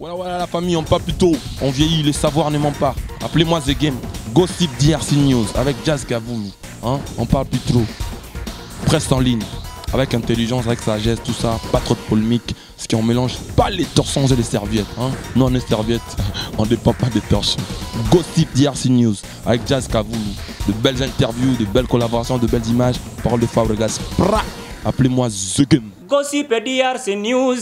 Voilà la famille, on parle plus tôt, on vieillit, les savoirs ne mentent pas. Appelez-moi The Game, Gossip DRC News avec Jazz Gavoulou. Hein? On parle plus trop. Presse en ligne, avec intelligence, avec sagesse, tout ça, pas trop de polémique. Ce qui on mélange pas les torsons et les serviettes. Hein? Nous on est serviettes, on ne dépend pas des torchons. Gossip DRC News avec Jazz Gavoulou. De belles interviews, de belles collaborations, de belles images. Parole de Fabregas. Appelez-moi The Game. Gossip DRC News.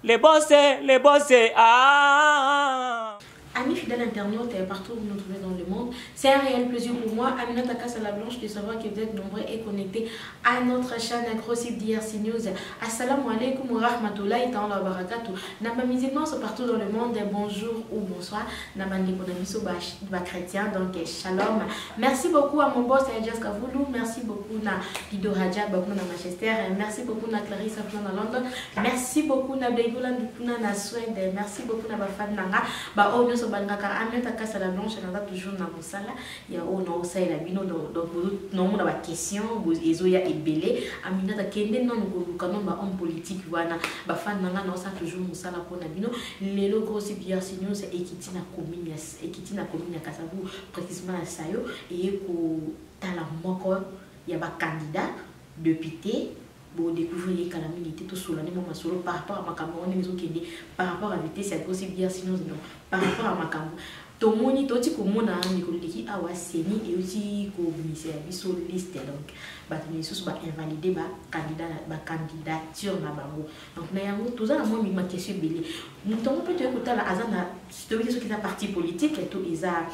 Les bossés, ah. Amis fidèles internautes et partout où vous nous trouvez dans le monde, c'est un réel plaisir pour moi, Aminata Kassalablanche, de savoir que vous êtes nombreux et connectés à notre chaîne Gossip DRC News. Assalamu alaikum wa rahmatullahi ta'ala wa barakatuh. Nama musulmans sont partout dans le monde, bonjour ou bonsoir. Nama ndikonomiso ba chrétien, donc shalom. Merci beaucoup à mon boss Jazz Gavoulou, merci beaucoup na Guido Radja, beaucoup na Manchester, merci beaucoup na Clarisse na London, merci beaucoup na Begola na Suède, merci beaucoup na Bafan Nanga, ba so balngaka Aminata Kassalablanche naza toujours na mosala ya ono osala bino donc non na ba question ezoya ebele Aminata kende non koluka non ba homme politique wana ba fan nanga na osala toujours mosala pona bino lelo Gossip DRC News ekiti na commune ya Kasavu précisément na Sayo et ko tala moko ya ba candidat député pour découvrir les calamités tout cela par rapport à Makambo par rapport à vitesse c'est Gossip DRC News par rapport à Makambo tomoni toti komona nikoliki awa seni et aussi ko ministère biso liste donc batini sous ba invalider ba candidature na bango donc na yango toza na moi ma question belé nous tomons peut-être que la azana c'est ce qui est parti politique et tout ils a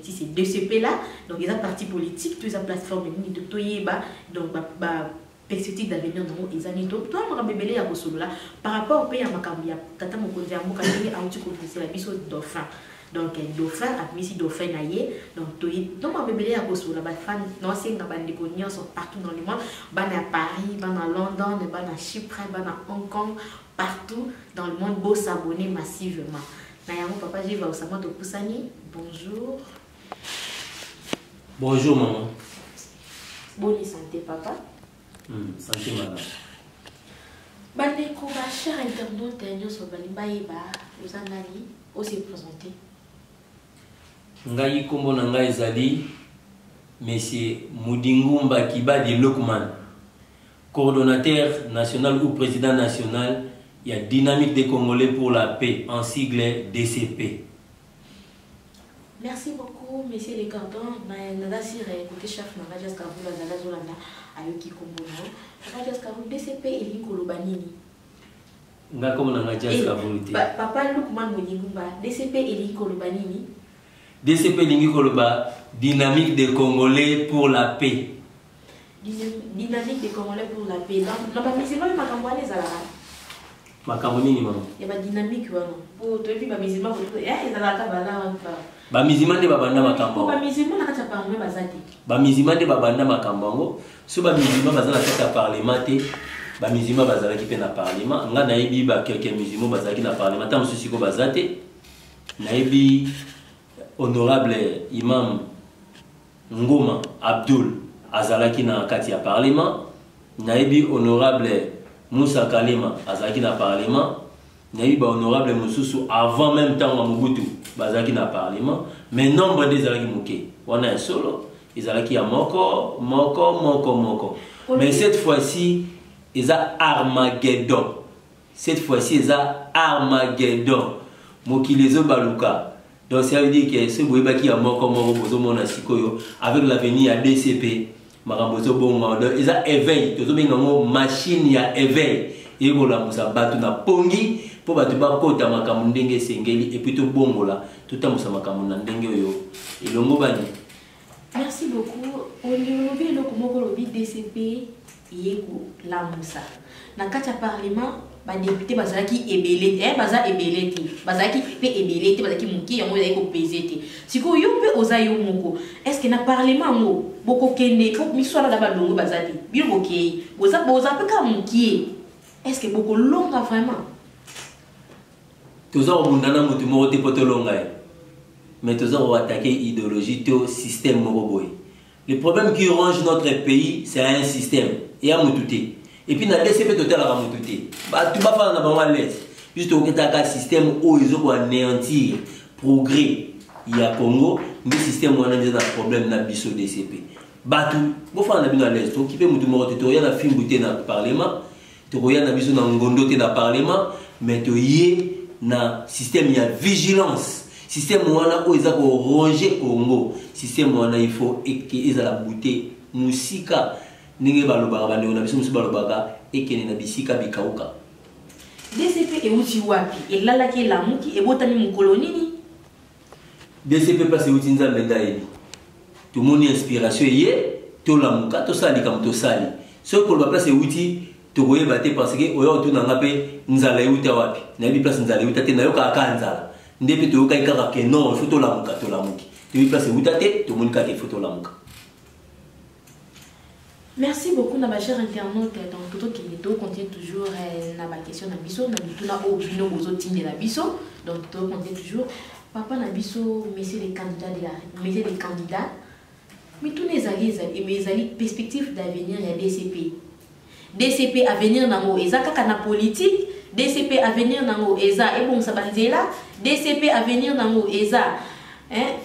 si c'est DCP là donc ils a parti politique tous les plateformes ni de toyeba donc ba perspective d'avenir dans les années donc toi on bébé ya kosolola par rapport au pays à Makambo ya tata mokonzi ya mboka ndenge auti ko la biso dauphin donc dauphin a mis dauphin naie donc donc on bébé ya kosolola ba fan non c'est nga bande ko nyonso partout dans le monde bana Paris bana London bana Chypre bana Hong Kong partout dans le monde beau s'abonner massivement na yango papa j'ai va osama to kusani bonjour maman bonne santé papa. Santé madame. Bandeko ba cher internaute nyonso balimbaeba ozangani aussi présenté. Ngai kombo na ngai ezali monsieur Mudingumba Kibadi Lokman, coordonnateur national ou président national il y a Dynamique des Congolais pour la paix en sigle DCP. Merci beaucoup, monsieur les cantons. Nada sire côté chef na Jazz Gavoulou na Zolanda ayoki kombono. Jazz Gavoulou DCP eli kolobanini. Nga comme na Jazz Gavoulou te. Papa Lukman Mudingumba DCP eli kolobanini. DCP lingi koloba Dynamique des Congolais pour la paix. Dynamique des Congolais pour la paix. Non pas musulman makambo les ala. Makambo nini maman? Ya ba dynamique wana. Pour toi puis ba musulman ko ya ezala ka bala wana. Ba musulman de babanda makambo. Ba musulman na kata parlement bazati. Ba musulman de babanda makambo. So ba musulman bazala kata parlement te. Ba musulman bazala ki pe na parlement. Nga na yebi ba quelques musulmans bazala ki na parlement. Tam susi ko bazate. Na yebi honorable imam Ngoma Abdul azalaki na kati ya parlement. Na yebi honorable Moussa Kalema azalaki na parlement. Na yebi ba honorable Mususu avant même temps wa Mobutu bazalaki na parlement. Mais nombre des zalaki moké. On a un solo. Ils allaient qui a moko. Mais cette fois-ci, ils ont Armageddon. Cette fois-ci, ils ont Armageddon. Moki les baluka. Donc ça veut dire que ce boyba qui a moko bozo mona sikoyo avec l'avenir à DCP. Marambozo bongo. Donc ils ont éveil. Tous les machine ya éveil. Et voilà musa batu na pongi. Pour battre kota makambo ndenge sengeli et puis tout bongo là tout à musa makambo ndenge yo ilongo bani. Merci beaucoup. On lui le komoko lobi DCP yeko la musa na kati parlement ba député bazalaki ebele baza ebele te bazalaki pe ebele te bazalaki muki yango ezali ko peser te siko yo pe ozayo moko est-ce que na parlement ngo boko kende ko miswala da balongo bazati biro bokei boza pe ka muki est-ce que boko longa vraiment. Tous on mundana mutu moko te poto longa mais tous on attaquer idéologie to système moko. Le problème qui ronge notre pays c'est un système et à mututé et puis na DCP total à mututé ba tu ba fa na ba l'aise juste au un système où ils ont anéantir progrès il y a Congo mais système où on a des problèmes na biso DCP batu bo fa na bino à l'est qui peut mutu mo to ya na film buté na parlement to ya na biso na ngondo te na parlement mais to yé na système ya vigilance système où on a où ils ont ronger Congo système où on a il faut et qu'ils a la bouté musika ninge balobaka bande na biso musu balobaka et que na bisika bikauka DCP et uti wapi et là là qui est la muki et botani mon colonie DCP parce que uti nzambe ndayebi tout mon inspiration yé to la muka to sali comme to sali ce qu'on va placer uti to roye baté parce que oyo to nanga pe nzala yuta wapi na bi place nzala yuta te na yoka akanzala ndepe to yoka ikaka ke non il faut to la muka to la muki to bi place uta te to monika ke faut to la muka. Merci beaucoup, ma chère internaute. Donc, tout qui est continue toujours na question Nabiso, na au bino aux autres de Nabiso. Donc, tout continue toujours. Papa Nabiso, messieurs les candidats messieurs les candidats. Mais tous les alliés, perspectives d'avenir, il y a DCP. DCP avenir nango eza kaka na politique, DCP avenir nango eza et bon ça balisé là, DCP avenir nango eza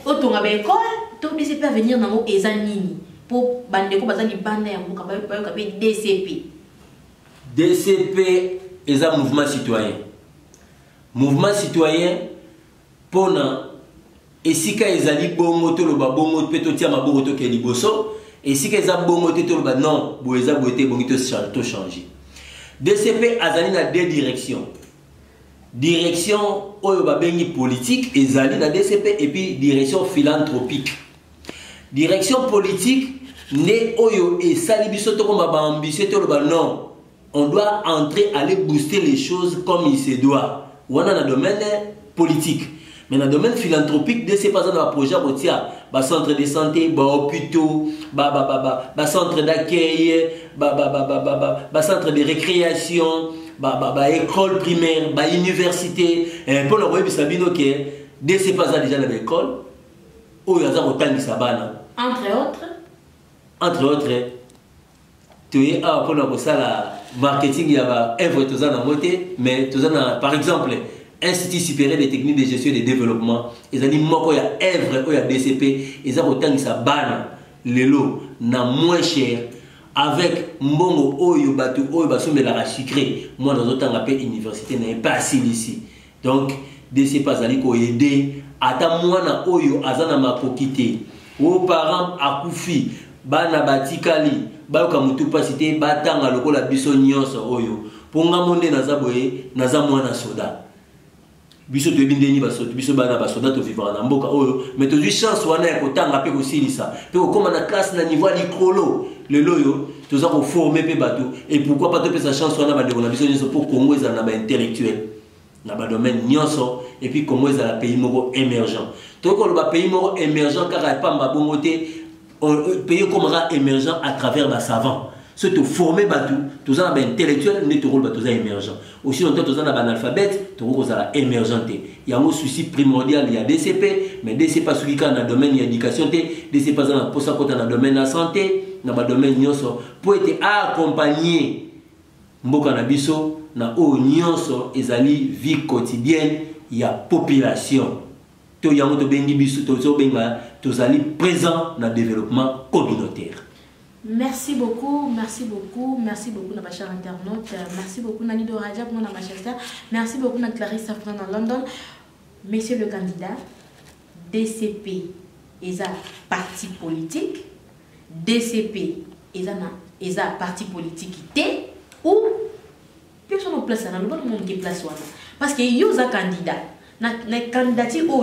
otonga ba école, tout DCP avenir nango eza nini. Pour bandeko bazali banda ya mboka bayo kabe DCP. DCP est un mouvement citoyen. Mouvement citoyen pona esika ezali bongo to lo ba bongo peto tia maboko to ke liboso esika eza bongo to lo ba non bo eza boete bongi to changer. DCP azali na deux directions. Direction oyo ba bengi politique ezali na DCP et puis direction philanthropique. Direction politique ne oyo et salibiso to komba ba ambitieux to ba non on doit entrer aller booster les choses comme il se doit wana na domaine politique mais dans le domaine philanthropique de ces pas dans le projet rotia ba centre de santé ba hôpitaux ba centre d'accueil ba centre de récréation ba école primaire ba université pour le web sabino que de ces pas déjà dans l'école oyo za kotangisa bana entre autres, tu es pour la marketing, il y a œuvre mais par exemple, Institut supérieur des techniques de gestion et de développement, ils ont dit qu'il y a œuvre, il y a DCP, ils ont autant que ban le lot na moins cher avec mbongo oyo batu oyo basombe la sucré. Moi dans autant appel université n'est pas assez ici. Donc DCP azali ko aider ata mwana oyo azana makokité. Aux parents akufi bana batikali bayoka mutu pasité batanga lokola biso nyonso oyo ponga monde naza boye naza mwana soda biso to bindeni basoto biso bana basoda to vivre na mboka oyo mais to chance wana ya kotanga pe kosilisa pe koma na classe na niveau likolo le loyo to za ko former pe bato et pourquoi pas to pesa chance wana ba de na biso nyonso pour Congo za na ba intellectuel na ba domaine nyonso et puis Congo za la pays moko émergent to ko le pays moko émergent car pas ma bongoté pays comment émergent à travers la savant ce te former batou tous en intellectuel ne te rôle batou émergent aussi longtemps tous en analphabète tu rôle ça émergenté il y a un souci primordial il y a DCP mais DCP pas celui qui dans le domaine éducation DCP pas dans pour ça dans le domaine la santé dans le domaine nyonso pour être accompagné mboka na biso na o nyonso ezali vie quotidienne il y a population to yango to bengi biso to benga tozali présent dans le développement communautaire. Merci beaucoup, ma chère internaute. Merci beaucoup, Nalido Rajab, mon Manchester. Merci beaucoup, Clarisse Safran en London. Messieurs le candidat, DCP est un parti politique. DCP est un parti politique ou personne ne place dans le monde qui place. Parce que y a un candidat. Na candidature au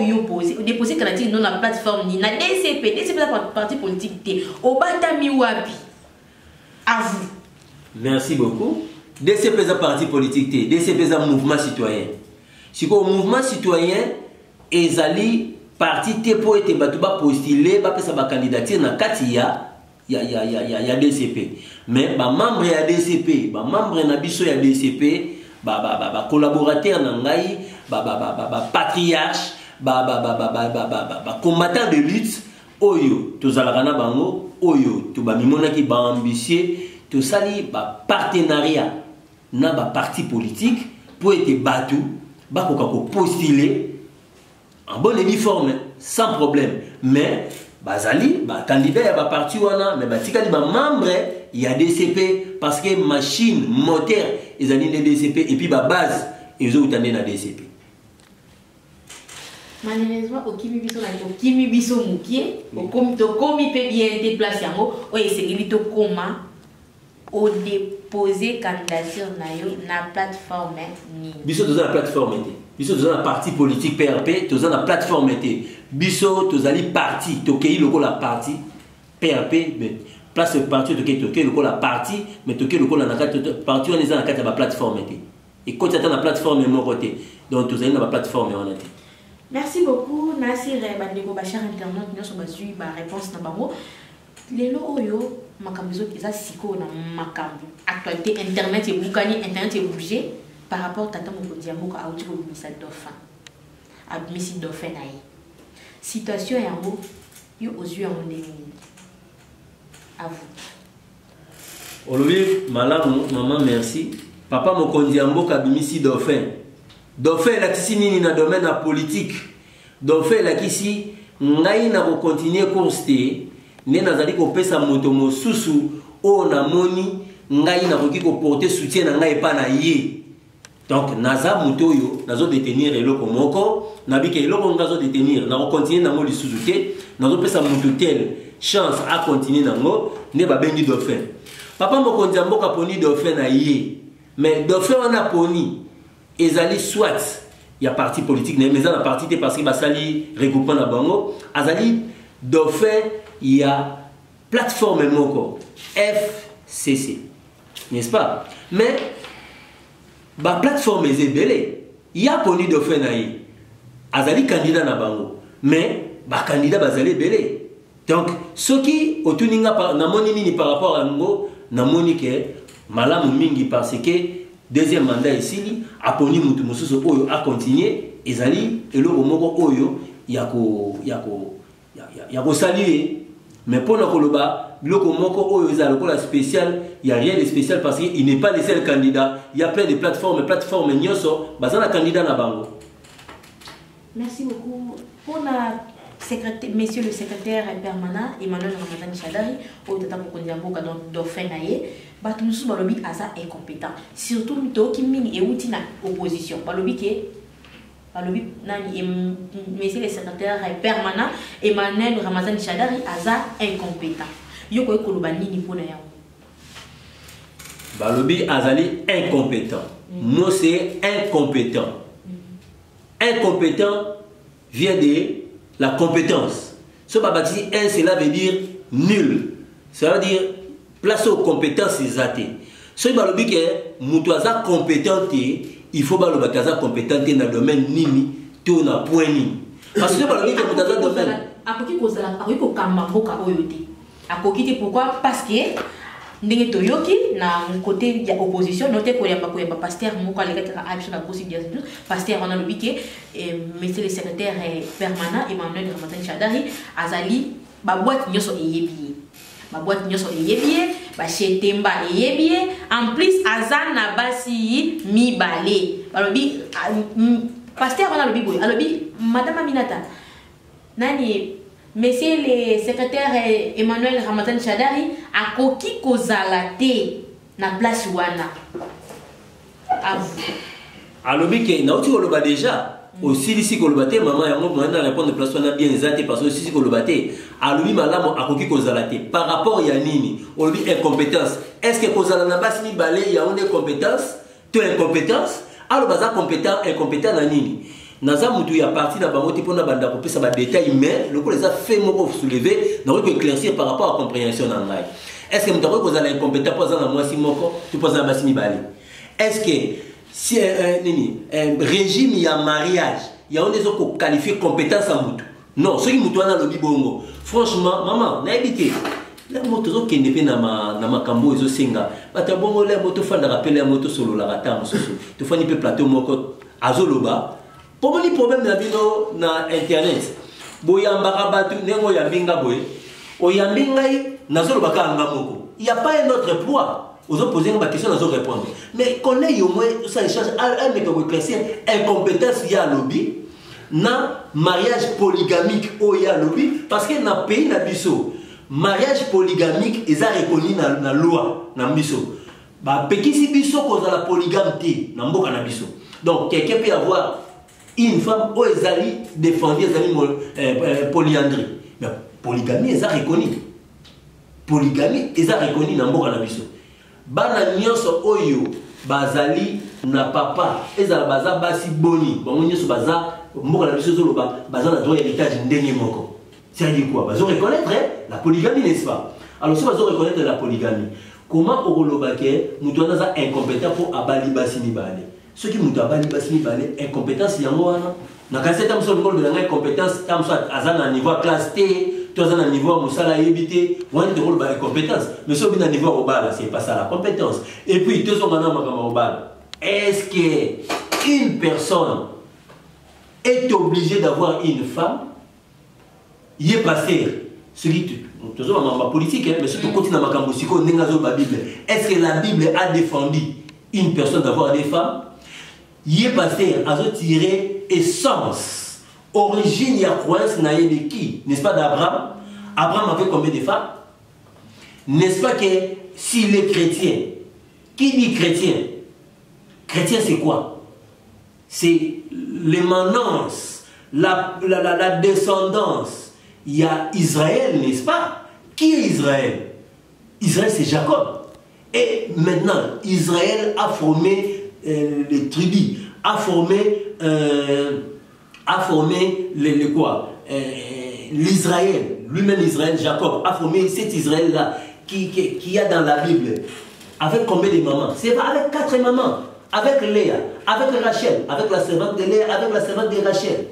déposer candidature dans la plateforme ni na DCP la parti politique té au batami wapi à vous. Merci beaucoup. DCP est un parti politique té DCP est un mouvement citoyen. Si le mouvement citoyen ezali parti té pour être batuba postuler ba pesa ba candidature na kati ya DCP mais ba membre ya DCP ba membre na biso ya DCP ba collaborateur na ngai patriarche combattant de lutte oyo tozalaka na bango oyo to ba mimonaki ba ambitieux to sali ba partenariat na ba parti politique pour être battu, postuler en bonne uniforme, sans problème. Mais, bazali, candidat, il y a parti, mais batikali, membre, il y a DCP, parce que machine, moteur, ils ont des DCP, et puis base, ils ont des DCP. Malheureusement, au Kimi Biso Moukier, au Komi peut bien déplacer en haut, c'est limite au coma, au déposer candidature na plateforme ni. Biso dans la plateforme était. Biso dans la parti politique PRP, dans la plateforme était. Biso dans la parti, toqué le la parti PRP, mais place le parti toqué le la parti, mais toqué le la parti on est dans la plateforme était. Et quand tu as la plateforme mon côté, donc tu as la plateforme on était. Merci beaucoup Nasir Bandeko Bachar internet nous sommes basés par réponse na bango. Lelo oyo makambo zo eza siko na makambo actualité internet et bukani internet et bougé par rapport tata mokonzi mboka auti ko misa dauphin admisi dauphin na ye situation yango yo ozu ya ndenge à vous Olobi malamu maman merci papa mokonzi mboka bimisi dauphin dauphin la kisi nini na domaine na politique dauphin la kisi ngai na ko continuer course ne nazali ko pesa moto mosusu o na moni ngai na koki ko porter soutien na ngai pa na ye donc naza moto yo nazo détenir eloko moko na bike eloko ngazo détenir na ko continuer na ngo lisusu te nazo pesa moto tel chance à continuer na ngo ne ba bengi dauphin papa mokonzi mboka poni dauphin na ye mais dauphin on a poni ezali soit il y a parti politique mais ça la parti te parce que basali regroupement na bango azali dauphin il y a plateforme moko FCC n'est-ce pas mais ba plateforme est belé il y a poni dauphin na ye azali candidat na bango mais ba candidat bazali belé donc ce qui otuninga na moni nini par rapport à ngo na moni ke malamu mingi parce que deuxième mandat ici a poni mutu mususu oyo a continuer ezali eloko moko oyo yako saluer mais pour nakoloba biloko moko oyo ezali lokola spécial il y a rien de spécial parce qu'il n'est pas le seul candidat il y a plein de plateformes nyoso bazana candidat na bango. Merci beaucoup pour la secrétaire monsieur le secrétaire permanent Emmanuel Ramazani Chadari au tata mokonzi mboka donc dauphin na ye bato mususu balobi aza incompétent surtout mito ki mingi euti na opposition balobi nani monsieur le secrétaire permanent Emmanuel Ramazani Chadari aza incompétent yoko ekoloba nini pona yango balobi azali incompétent moi c'est incompétent incompétent vient de la compétence ce babati un cela veut dire nul ça veut dire place aux compétences exaté ce balobi que mutoaza compétent il faut baloba kaza compétent dans le domaine nini to na point nini parce que balobi que mutoaza domaine akoki kozala akoki kokamba mboka oyo te akoki te pourquoi parce que ndenge toyoki na côté ya opposition noté ko yamba pasteur moko aleka action na procédure pasteur on a lobi que monsieur le secrétaire permanent Emmanuel Ramazani Chadari azali ba boîte nyoso eyebi ba boîte nyoso eyebi ba chetemba eyebi en plus azana basi mibale balobi pasteur on a lobi boy alobi madame Aminata nani monsieur le secrétaire Emmanuel Ramazani Chadari a koki kozala te na place wana alobi ke na uti koloba déjà aussi ici koloba te maman yango mwana répondre place wana bien exact parce que ici koloba te alobi malamu akoki kozala te par rapport ya nini olobi incompétence est-ce que kozala na basi ni balé ya une compétence to incompétence aloba za compétent incompétent na nini naza mutu ya parti na bango te pona banda kopesa ba détails mais le ko les a fait moko soulever na ko éclaircir par rapport à compréhension na ngai est-ce que mutu ko kozala incompétent poza na mwasi moko tu poza basi ni balé est-ce que si régime ya mariage ya on des ko qualifier compétence à mutu non ce qui mutu na lobi bongo franchement maman na ebité la moto zo kende pe na makambo ezo senga bata bongo la moto fanda rappel la moto solo la rata mosusu to fani pe plateau moko azoloba pour les problèmes na bino na internet boyambaka batu nengo ya binga boy oyambinga nazoloba ka nga moko il y a pas un autre poids Vous avez posé une question, vous allez répondre. Mais qu'on ait au moins, ça échange, un mec qui éclaircit incompétence, il y a un lobby, na mariage polygamique, il y a un lobby, parce que dans le pays, na biso, mariage polygamique, ils ont reconnu dans la loi, dans biso. Bah, petit biso, cause la polygame, dans mboka na biso. Donc, quelqu'un peut avoir une femme, où ils allaient défendre, ils allaient polyandrie. Mais polygamie, ils ont reconnu. Polygamie, ils ont reconnu dans mboka na biso. Bana nyonso oyo bazali na papa ezala baza basi boni bango nyonso baza mboka na biso zoloba baza na droit héritage ndenge moko. C'est-à-dire quoi? Bazo reconnaître la polygamie, n'est-ce pas? Alors si bazo reconnaître la polygamie, comment okoloba ke mutu wana incompétent pour abali basi mibale? Ceux qui mutu abali basi mibale incompétence yango wana na kasi tam so ngolo na incompétence tam so azana niveau classe T. Tu as un niveau à éviter, on te rôle de compétence. Mais si on a un niveau au bas, c'est pas ça la compétence. Et puis, tu as un bas. Est-ce qu'une personne est obligée d'avoir une femme? Il est passé. Tu as ma politique, mais si tu continues à ma Bible, est-ce que la Bible a défendu une personne d'avoir des femmes? Il est passé à tirer essence. Origine, il y a croyance de qui? N'est-ce pas d'Abraham? Abraham avait combien de femmes? N'est-ce pas que s'il est chrétien, qui dit chrétien? Chrétien, c'est quoi? C'est l'émanence, la descendance. Il y a Israël, n'est-ce pas? Qui est Israël? Israël, c'est Jacob. Et maintenant, Israël a formé les tribus, a formé l'Israël, lui-même Israël, Jacob, a formé cet Israël-là qui a dans la Bible. Avec combien de mamans? C'est pas avec 4 mamans. Avec Léa, avec Rachel, avec la servante de Léa, avec la servante de Rachel.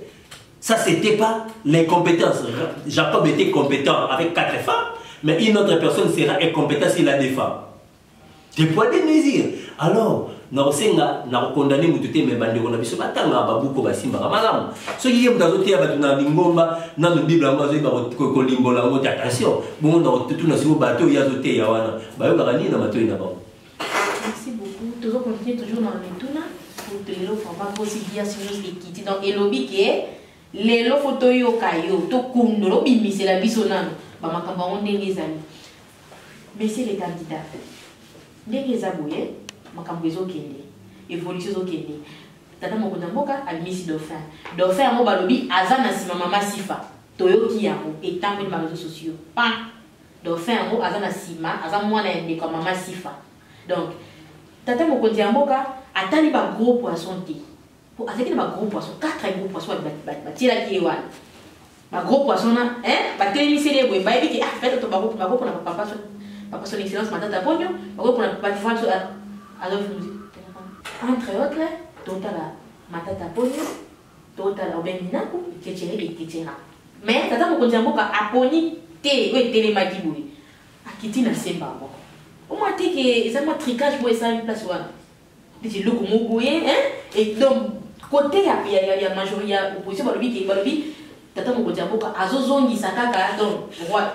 Ça, c'était pas l'incompétence. Jacob était compétent avec 4 femmes, mais une autre personne sera incompétente s'il a des femmes. Des poids de mesure. Alors, nous avons condamné tout mais bande on a biso batanga babuko basimba malamu so qui est dans hôtel batuna lingomba na no bible amazo ba ko limbola ngo attention bon na tout na si bateau ya hôtel ya wana ba yo bagani na bateau ina ba. Merci beaucoup. Toujours continuer toujours dans le tuna pour te le format aussi bien sur l'équité donc elobi ke lelo photo yo kayo to kundolo bimisi la biso nano ba makamba on ndenge ezali. Messieurs les candidats. Ndenge ezaboye makambo ezokende évolution ezokende tata mokonzi mboka alimisi dauphin dauphin yango balobi aza na nsima mama sifa toyoki yango etambe na réseaux sociaux pa dauphin yango aza na nsima aza mwana ya ndeko ya mama sifa donc tata mokonzi ya mboka atali ba gros poisson te po azaki na ba gros poisson 4 gros poisson batilaki ye wana ba gros poisson na batelemiseli ye boye bayebi ke fete to bako na papa son excellence matata ponyo bako na batifan alors, entre autres, total matata ponyo, total obeninaku, etc. Mais tata mokonzi mboka aponi te ko telemaki boye. Akiti na semba moko. Au moins te que ça moi tricage boye ça une place wana. Dit le komo boye et donc côté ya majorité opposition balobi tata mokonzi mboka azozongi sakaka donc roi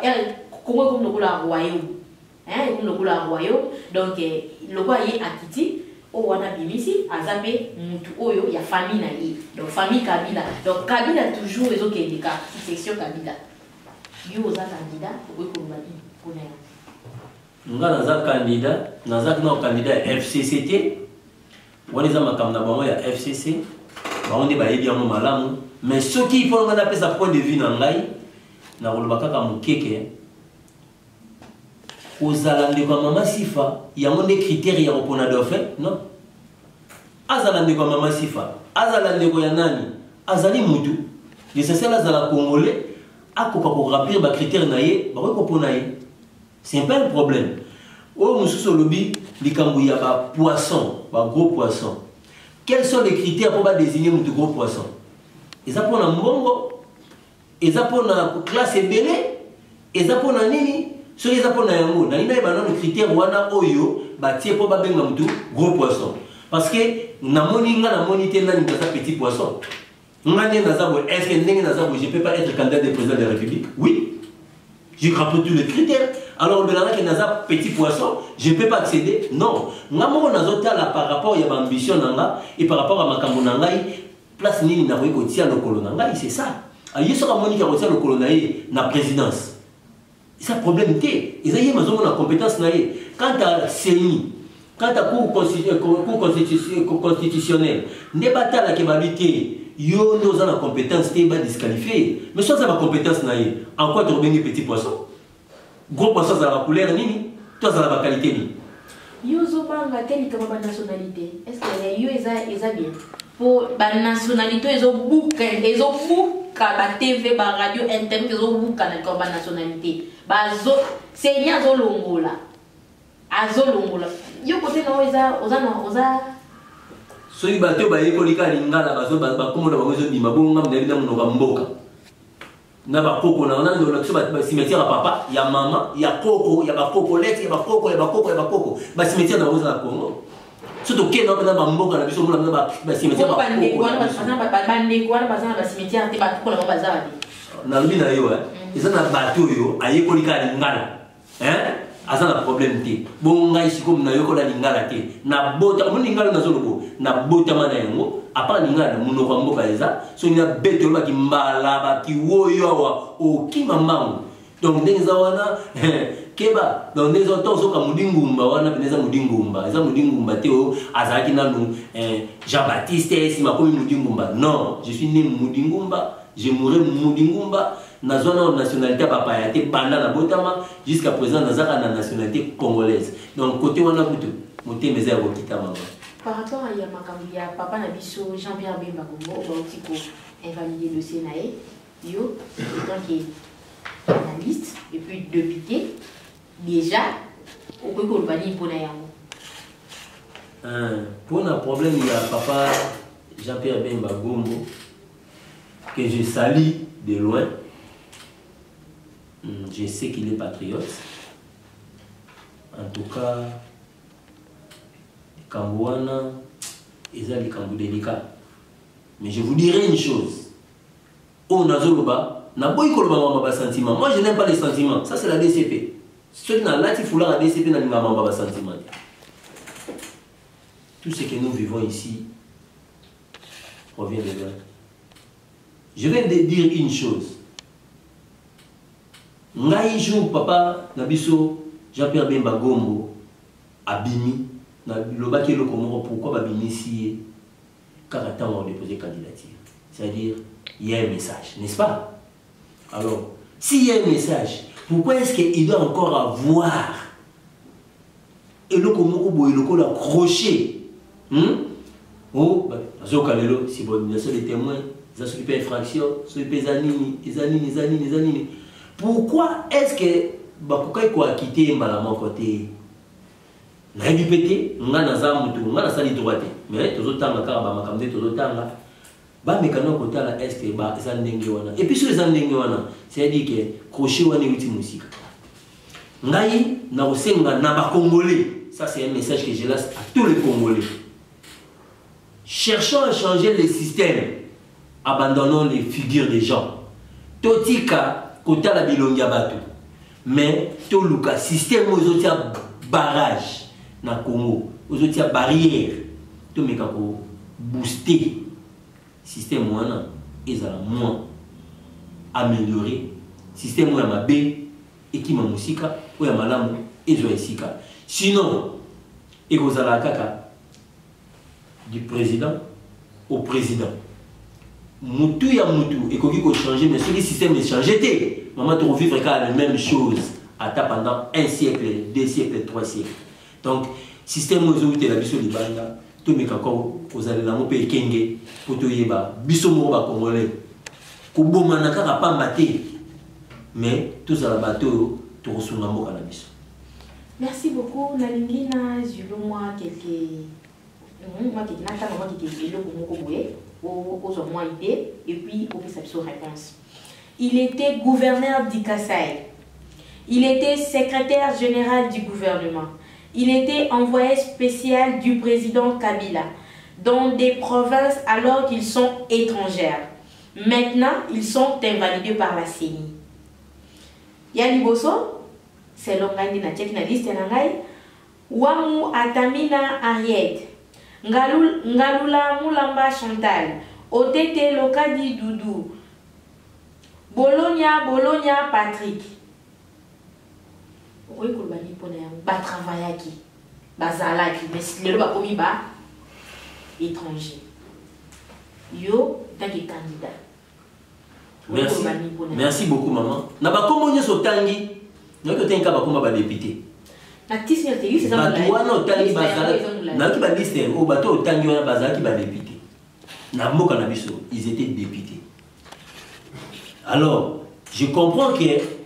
comme le royaume. Comme le royaume donc le roi est akiti o wana bimisi azabe mutu oyo ya famille na ye donc famille Kabila donc Kabila toujours ezokende ka section Kabila yo za candidat ko bali kuna nga naza candidat FCCT wani za makamna bango ya FCC bango ne bayebi yango malamu mais ceux qui font nga pesa point de vue na ngai na koloba kaka mukeke ozalande kwa mama sifa yango nde critère ya kopona dauphin non azalande kwa mama sifa azalande ko ya nani azali mutu l'essentiel azala congolais akoka ko remplir ba critère na ye ba ko kopona ye c'est pas un problème o mususu lobi likambu ya ba poisson ba gros poisson quels sont les critères pour ba désigner mutu gros poisson eza pona mbongo eza pona classe ebele eza pona nini ce qui est pour nous, na ina ba non critère wana oyo ba tie po ba benga mutu gros poisson parce que na moni te na ni petit poisson ngane na zabo est-ce que ndenge na zabo je peux pas être candidat de président de la République oui j'ai rempli tous les critères Alors, le qui est un petit poisson, je ne peux pas accéder. Non. Moi, par rapport à ma ambition et par rapport à ma cambonanga, place ni na ko tia le colonanga, c'est ça. Aïe sera moni qui retient le colonanga na présidence. C'est un problème té. Ils ont ma compétence na quand à CENI, quand à cour constitutionnel, ne pas la qualité. Yo nous avons la compétence t'es disqualifié. Mais soit ça ma compétence na en quoi tu reviens petit poisson? Gros poisson ça la couleur nini? Toi ça la qualité ni. Yo zo panga telle comme ba nationalité. Est-ce que yo eza bien? Pour la nationalité, ils ont bouqué la TV, la radio, internet, ils ont bouqué la nationalité. C'est une azolongola. Azolongola. Yo côté non, oza. Soki bato ba yekolika lingala bazo ba komoda ba zo bima bonga mdeli na mboka. Na ba koko na ndo na ba cimetière papa, ya mama, ya koko, ya ba koko leti, ya ba koko, ya ba koko, ya ba koko. Ba cimetière na oza na Congo. Surtout que dans la bamboka na biso mona ba cimetière ba cimetière te ba ko na bazali na lubina yo ils na bato yo ayekolika lingala azana problème te bonga isiko na yo ko la lingala te na bota mo lingala na zolobo na bota mana yango apa lingala muno kwa mboka eza so ina beto ba kimbala ba kiwoyo wa o kimambangu donc ndeza wana keba donc ndeza tozo ka mudingumba wana beneza mudingumba eza mudingumba teo azaki nanu Jean-Baptiste simakomi mudingumba non je suis né mudingumba je mourrai mudingumba na zone nationalité papa ya te banda na botama jusqu'à présent nazaka na nationalité congolaise donc côté wana kutu moté meza ko kita mama par rapport à Yamakambi ya papa na biso Jean-Pierre Bemba Gombo bautiko invalider le Sénat yo tant que analyste et puis député déjà au peut qu'on va dire pour un problème il y a papa Jean-Pierre Bemba Gombo que je salue de loin. Je sais qu'il est patriote. En tout cas, Kambouana, ils ont les Kambou délicats. Mais je vous dirai une chose. On a Zoloba, n'a pas eu de sentiment. Moi, je n'aime pas les sentiments. Ça, c'est la DCP. Ceux qui n'ont pas la DCP n'ont pas de sentiment. Tout ce que nous vivons ici provient de loin. Je vais te dire une chose. Ngai jour papa Nabiso Jean-Pierre Bemba Gombo abimi na lobaki le Comoro pourquoi babimi si car attend on déposer candidature. C'est-à-dire il y a un message, n'est-ce pas? Alors, s'il y a un message, pourquoi est-ce qu'il doit encore avoir et le Comoro boy le col accroché? Oh, Zokalelo, si bon, il y a des témoins, ils ont s'occupé infraction, s'occupé zanini. Pourquoi est-ce que Bakukai quoi quitter Malaman côté? N'a répété, on a nazamutu, on a sali droite, mais tous autant la caraba, ma camde, tous autant là. Ba mécano côté la est ba zandengewana. Et puis sur les zandengewana, c'est-à-dire que crochet wana uti musique. Ngai na osenga na ba congolais. Ça c'est un message que je laisse à tous les Congolais. Cherchons à changer le système. Abandonnons les figures des gens. Totika, kota la bilongia batu. Mais, toluka, système aux autres barrage na Congo, aux autres barrières. Tout meka ko booster. Système ouana, ils ont moins amélioré. Système ouana B, et qui m'a musika, ou ya malamu, ils ont sika. Sinon, et vous allez à kaka. Du président au président. Moutou ya moutou, et qu'on dit changer, mais ce système est changé. Maman, tu vivre la même chose pendant un siècle, 2 siècles, 3 siècles. Donc, système où tu es la biso libanda, tout me kako, vous allez la mopé kenge, pour te yeba, biso moba congolais. Kubo manaka n'a pas maté, mais tous à la bateau, tu reçois un mot cannabis. Merci beaucoup, Nalingina, moi quelques. Moi qui est le moins idée et puis au sa réponse. Il était gouverneur d'Ikasaï. Il était secrétaire général du gouvernement. Il était envoyé spécial du président Kabila dans des provinces alors qu'ils sont étrangères. Maintenant, ils sont invalidés par la CENI. Yanni Bosso, selon ngai na check na liste na ngai Wamu Atamina Ariette Ngalula Mulamba Chantal Otete Lokadi Doudou Bologna Patrick oui kolbani pona ba travaillaki bazalaki mais lelo ba komi ba étranger yo tant que candidat. Merci beaucoup maman na ba komo nyoso tangi nako tenka ba koma ba député na tisi yote yusi za ba tuwana tangi bazalaki na ki ba liste o bato tangi wana bazalaki ba député na mboka na biso ils étaient députés. Alors je comprends que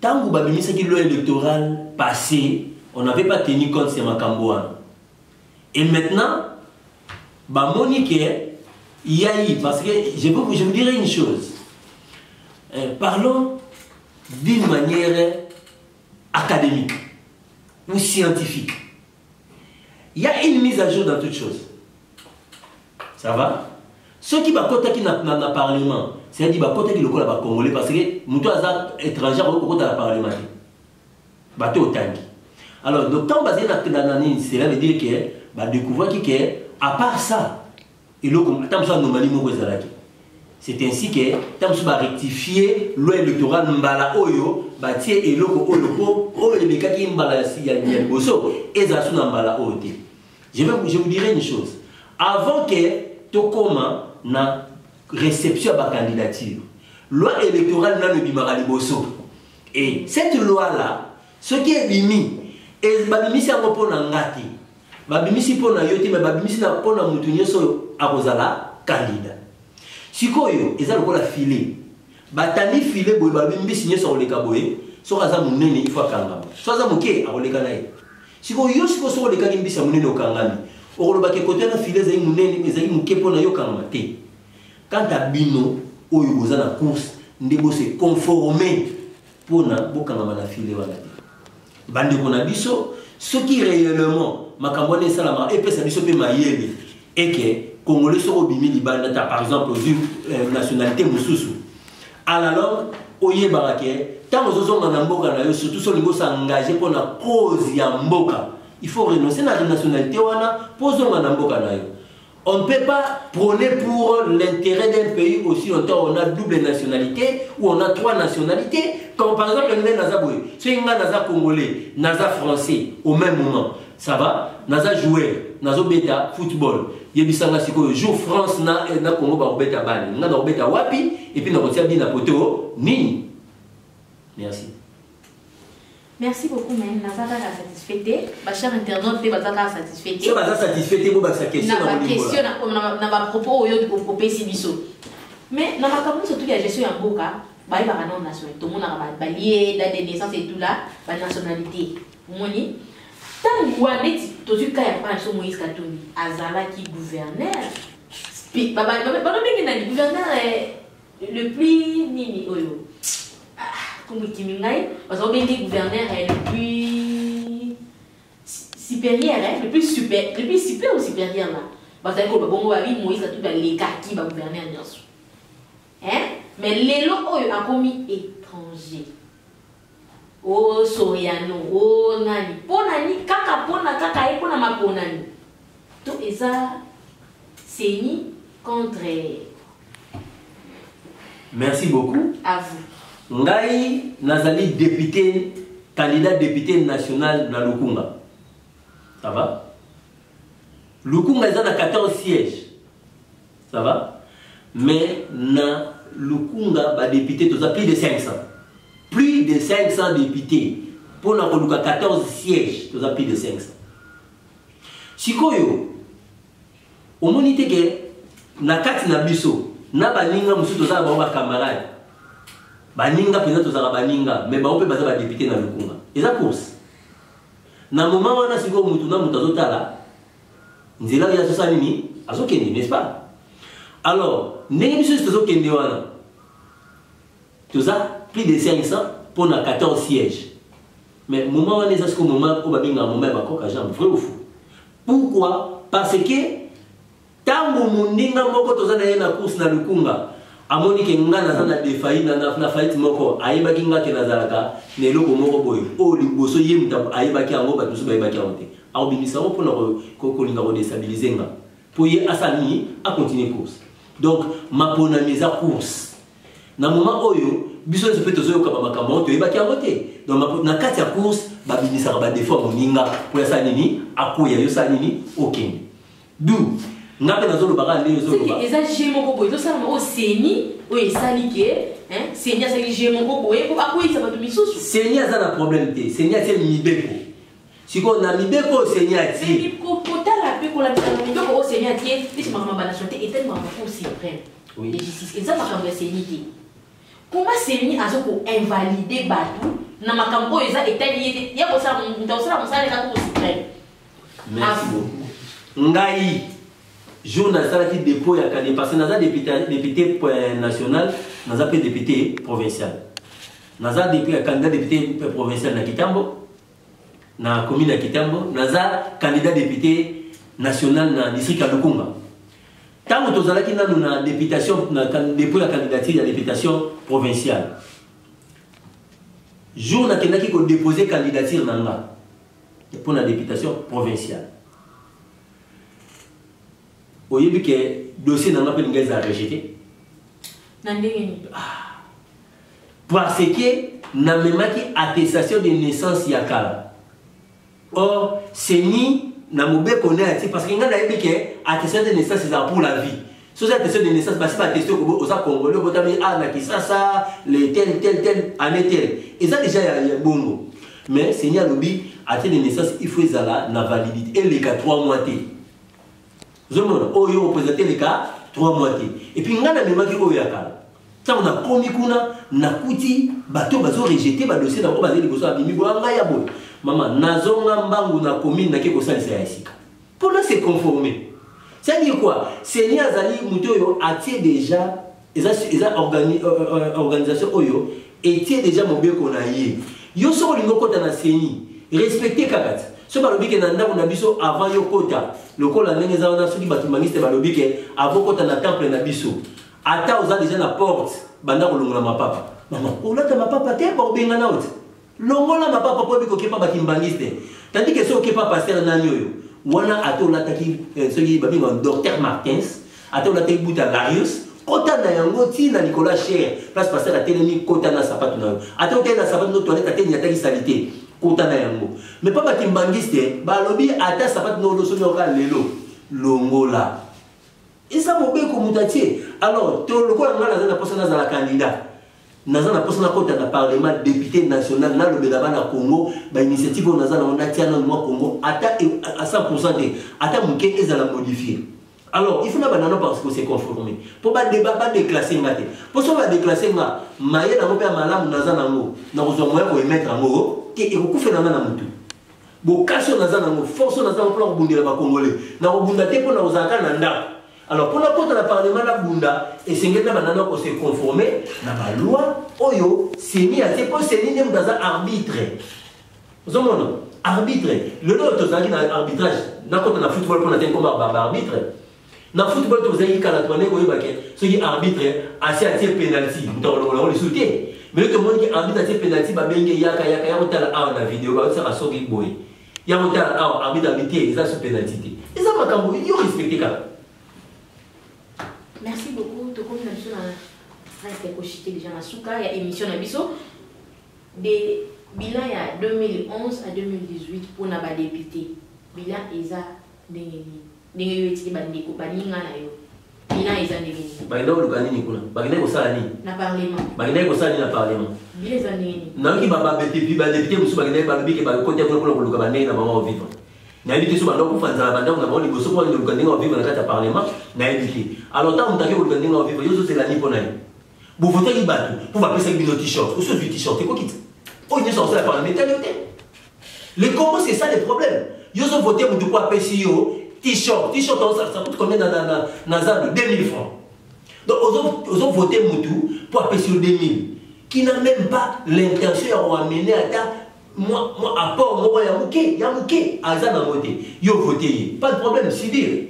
tant que la loi électorale passée, on n'avait pas tenu compte de ces Makambouan. Et maintenant, Monique, il y a eu, parce que je vous dirai une chose. Parlons d'une manière académique ou scientifique. Il y a une mise à jour dans toute chose. Ça va? Ceux qui va côté qui n'a pas parlement, c'est-à-dire que côté qui le congolais parce que nous tous étrangers au côté de la parlement. Bateau tangi. Alors le temps basé dans cela veut dire que bah découvrir que à part ça, il a comme tant ça normali mo kozalaki. C'est ainsi que tant ça va rectifier loi électorale mbala oyo ba tie eloko oyo po oyo bekaki mbala si ya boso ezasuna mbala oyo. Je vous dirai une chose. Avant que Tokoma na réception à la candidature. Loi électorale n'a le bimara liboso. Et cette loi-là, ce qui est bimi, et babimisi a repos na ngati, babimisi po na yote, mais babimisi na po na mutunye so akozala candidat. Sikoyo, eza lokola filet. Batani filet boy babimisi nye so oleka boy, so kaza munene il faut kangama. So kaza muke a oleka na ye. Sikoyo siko so oleka kimbisi munene okangami. Okoloba ke côté na filet za munene, ezali muke po na yo kangama te. Quand tu as bino, ou tu as la course, tu dois se conformer pour na filer wana. Bande kona biso, ce qui réellement makambone salama et pesa biso pe mayele et que congolais so bimi libanda par exemple d'une nationalité mususu. Alors oye barake, tant ozo na mboka na yo surtout so lingo s'engager pour la cause ya mboka. Il faut renoncer à la nationalité wana pour zo na mboka na yo. On ne peut pas prôner pour l'intérêt d'un pays aussi longtemps on a double nationalité ou on a 3 nationalités. Comme par exemple, le Naza Boy, si on a Naza Congolais, Naza Français au même moment, ça va? Naza joueur, Naza Beta football. Yebisanga Siko joue France na Congo ba Beta Bani, na Beta Wapi et puis na Rotia Bina Poto Nini. Merci. Merci beaucoup, mais nous sommes satisfaits. Ma chère internaute, nous sommes satisfaits. Si vous êtes satisfaits, vous avez question. On a propos au PCBISO. Mais dans ma commune, surtout la gestion en Boka, il y a une nationalité. Tout le monde a balié, date de naissance et tout là, la nationalité. Moni. Tant que vous avez dit, tout ce qui est Moïse Katoumi, Azala qui gouverneur. Gouverneur le plus nini oyo. Parce que le gouverneur est le plus supérieur, le plus super ou supérieur là. Parce que bon Moïse a tout les cas qui va gouverner bien sûr. Mais les lots a commis étranger. Oh Soriano, oh nani, ponani, kaka pona kaka et pona ma ponani. Tout ça c'est ni contre. Merci beaucoup. À vous. Ngai nazali député, candidat député national na Lukunga. Ça va? Lukunga est à 14 sièges. Ça va? Mais na Lukunga, ba député, tu as plus de 500. Plus de 500 députés. Pour na Lukunga 14 sièges, tu as plus de 500. Sikoyo, au monité que na kati na biso, na baninga musu to za ba camarade. Baninga peut-être aux Arabaninga, mais on peut pas être député dans le Congo. Et ça course. Dans le moment où on a signé Moutuna Moutazotala, nous avons dit à ce nini, à ce Kendi, n'est-ce pas? Alors, nous avons dit à ce Kendi, tout ça, plus de 500 pour 14 sièges. Mais le moment où on est à ce moment où on a dit à moment où on a vrai ou fou. Pourquoi? Parce que tant que nous avons dit à ce course dans le Congo, amoni ke nga naza na défaillite na faillite moko ayebaki nga ke nazalaka na eloko moko boye oyo liboso ye mutu ayebaki yango bato mosusu bayebaki yango te akobimisa yango mpona kolinga kodestabilize nga mpo ye asala nini acontinue course. Donc maponami eza course na moment oyo biso nyonso mpe tozoyoka bamakambo oyo toyebaki yango te. Donc na kati ya course babimisaka badefo moninga mpo yasala nini akoya yosala nini okende du nga mpe nazolobaka ndenge ozoloba eza je moko boye tosalama oyo seni oyo esali ke seni asali je moko boye po akoyisa bato misusu. Seni aza na problème te, seni atie mibeko sikoyo na mibeko oyo seni atie kotala mpe kolabisa na mibeko oyo seni atie esi makambo banation te etali makambo cour suprême de justice eza makambo ya seni te. Comment seni azokoinvalide bato na makambo oyo eza etali ye te ya kosala mosala eza cour suprême. Merci beaucoup. Ngai jour nasalaki dépôt ya kane parce que naza député national naza mpe député provincial naza candidat député provincial na Kitambo na commune ya Kitambo naza candidat député national na district ya Lukunga. Tango tozalaki nanu na députation na dépôt ya candidature ya députation provinciale jour nakendaki kodéposer candidature na nga pour la députation provinciale oyebi ke dossier nanga mpe lingai eza rejeté na ndenge nini parce que namemaki attestation de naissance ya kala or seni na mobeko ne ati parce que nga nayebi ke attestation de naissance eza pour la vie so eza attestation de naissance basi baateste oza congolais obotami na Kisasa le tel année tel eza déjà ya bongo mais seni alobi attestation de naissance il faut ezala na validité eleka 3 mois te zomona oyo représenter les cas 3 mois et puis nga na memaki oyo ya kala tant na komi kuna na kuti bato bazo rejeter ba dossier na ko bazeli boso abimi bo nga ya boy mama nazonga mbangu na commune na ke ko salisa ya sika pour se conformer ça dit quoi seni azali muto yo atie déjà organisation oyo etie déjà mobeko na ye yo so lingo kota na seni respecter kakati so balobi ke na ndako na biso avant yo kota lokola ndenge eza wana soki bato mangiste balobi ke avant kota na temple na biso ata oza déjà na porte banda kolongola mapapa mama olata mapapa te bakobenga na oti longola mapapa po biko kepa bakimbangiste tandis que so kepa pasteur nani oyo wana ata olataki soki babinga docteur Martins ata olataki buta Larius kota na yango tina Nicolas Cher place pasteur atelemi kota na sapato na yo ata oteli na sapato no toilette ateli ataki salite kota na yango mais pas bakimbangiste balobi ata sapato no loso nyoka lelo longola isa mobeko mutatie alors to lokola ngala za na posa na za la candidat naza na posa na kota na parlement député national na lobela bana Congo ba initiative on naza na on atia na moi Congo ata à 100% ata muke ezala modifier. Alors il faut na banana parce que c'est conformé pour ba débat ba déclasser ngate pour so ba déclasser nga maye na mope malamu naza nango na ko zo moya ko emettre ngo ke ekufela na mutu bo kasho naza nango force naza pour kobundela ba congolais na kobunda te pour na ozaka na ndako. Alors pour la porte la parlement la bunda et c'est ngena banana ko se conformer na ba loi oyo seni ate po seni ne mudaza arbitre zomono arbitre le lot tozaki na arbitrage na kota na football pour na ten comme arbitre na football tozaki kala toné ko yebake so ki arbitre asi atie penalty ndolo le souté mais le monde qui arbitre atie penalty ba benge yaka ya kotala awa na vidéo ba ça soki boy ya kotala awa arbitre habité ça sur penalty et ça makambo yo respecter ka. Merci beaucoup. Tout comme nous avons presque cochité déjà dans Souka, il y a émission à Bisso. Des bilans il y a 2011 à 2018 pour nos députés. Bilan ils a des bilan ils a des bagina olukani kuna bagina ko sala ni na parlement bagina ko sala ni na parlement bilan za nini na ki baba député ba député musu bagina ba biki ba ko te ko luka ba na mama vivre na éviter so bando kufanza na bando na boni boso ko ni luka ndinga vivre na kata parlement na éviter alors tant mutaki luka ndinga vivre yozo c'est la ni pona bu voter ki batu pour va passer bino t-shirt ou ce t-shirt ko kit o ni so la parlementaire le Congo c'est ça le problème yozo voter mutu ko apesi yo t-shirt ça coûte combien dans 2000 francs. Donc, ils ont voté Moutou pour appeler sur 2000, qui n'a même pas l'intention d'amener à moi, à part moi, il y a Mouké, Azan a voté. Ils ont voté, pas de problème civil.